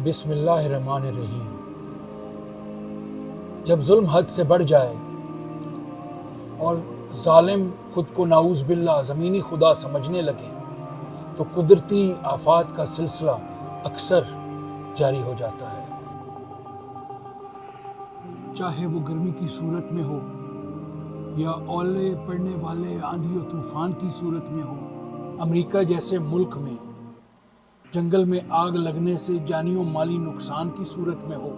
بسم اللہ الرحمن الرحیم۔ جب ظلم حد سے بڑھ جائے اور ظالم خود کو نعوذ باللہ زمینی خدا سمجھنے لگے تو قدرتی آفات کا سلسلہ اکثر جاری ہو جاتا ہے، چاہے وہ گرمی کی صورت میں ہو یا اولے پڑنے والے آندھی و طوفان کی صورت میں ہو۔ امریکہ جیسے ملک میں جنگل میں آگ لگنے سے جانی و مالی نقصان کی صورت میں ہو،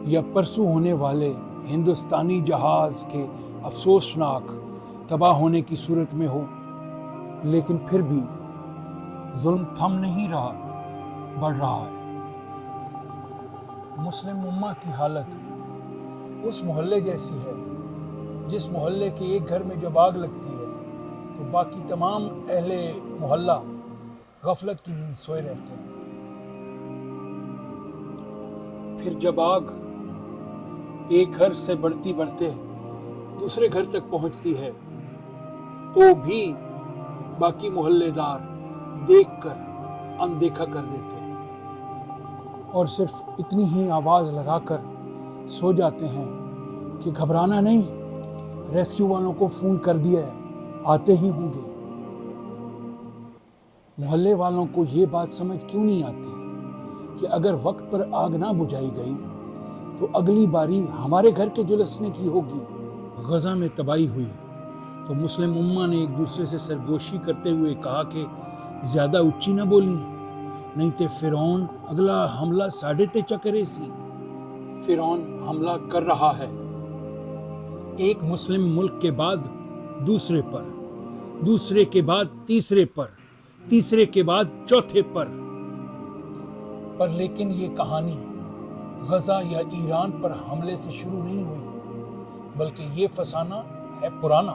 یا پرسوں ہونے والے ہندوستانی جہاز کے افسوسناک تباہ ہونے کی صورت میں ہو، لیکن پھر بھی ظلم تھم نہیں رہا، بڑھ رہا ہے۔ مسلم امہ کی حالت اس محلے جیسی ہے جس محلے کے ایک گھر میں جب آگ لگتی ہے تو باقی تمام اہل محلہ غفلت کی نیند سوئے رہتے ہیں۔ پھر جب آگ ایک گھر سے بڑھتی دوسرے گھر تک پہنچتی ہے تو بھی باقی محلے دار دیکھ کر اندیکھا کر دیتے ہیں اور صرف اتنی ہی آواز لگا کر سو جاتے ہیں کہ گھبرانا نہیں، ریسکیو والوں کو فون کر دیا ہے، آتے ہی ہوں گے۔ محلے والوں کو یہ بات سمجھ کیوں نہیں آتی کہ اگر وقت پر آگ نہ بجھائی گئی تو اگلی باری ہمارے گھر کے جلسنے کی ہوگی۔ غزہ میں تباہی ہوئی تو مسلم امہ نے ایک دوسرے سے سرگوشی کرتے ہوئے کہا کہ زیادہ اچھی نہ بولی نہیں تے فرعون اگلا حملہ ساڑھے تے چکرے سی۔ فرعون حملہ کر رہا ہے، ایک مسلم ملک کے بعد دوسرے پر، دوسرے کے بعد تیسرے پر، تیسرے کے بعد چوتھے پر لیکن یہ کہانی غزہ یا ایران پر حملے سے شروع نہیں ہوئی، بلکہ یہ فسانہ ہے پرانا۔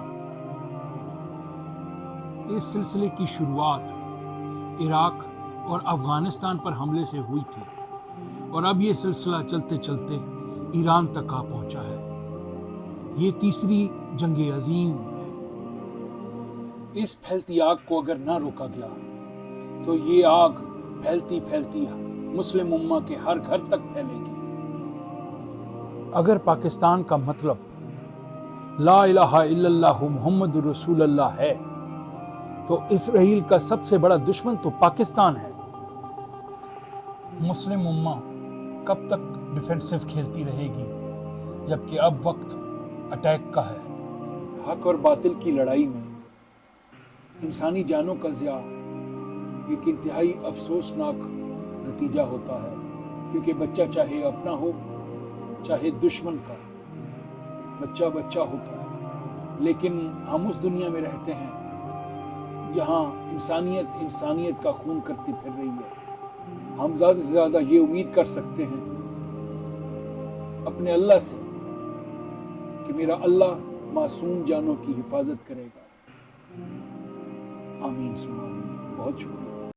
اس سلسلے کی شروعات عراق اور افغانستان پر حملے سے ہوئی تھی اور اب یہ سلسلہ چلتے چلتے ایران تک آ پہنچا ہے۔ یہ تیسری جنگ عظیم ہے۔ اس پھیلتی آگ کو اگر نہ روکا گیا تو یہ آگ پھیلتی پھیلتی مسلم امہ کے ہر گھر تک پھیلے گی۔ اگر پاکستان کا مطلب لا الہ الا اللہ محمد رسول اللہ ہے تو اسرائیل کا سب سے بڑا دشمن تو پاکستان ہے۔ مسلم امہ کب تک ڈیفینسو کھیلتی رہے گی جبکہ اب وقت اٹیک کا ہے۔ حق اور باطل کی لڑائی میں انسانی جانوں کا ضیاع ایک انتہائی افسوسناک نتیجہ ہوتا ہے، کیونکہ بچہ چاہے اپنا ہو چاہے دشمن کا، بچہ بچہ ہوتا ہے۔ لیکن ہم اس دنیا میں رہتے ہیں جہاں انسانیت کا خون کرتی پھر رہی ہے۔ ہم زیادہ سے زیادہ یہ امید کر سکتے ہیں اپنے اللہ سے کہ میرا اللہ معصوم جانوں کی حفاظت کرے گا۔ آمین سنا آمین۔ بہت شکریہ۔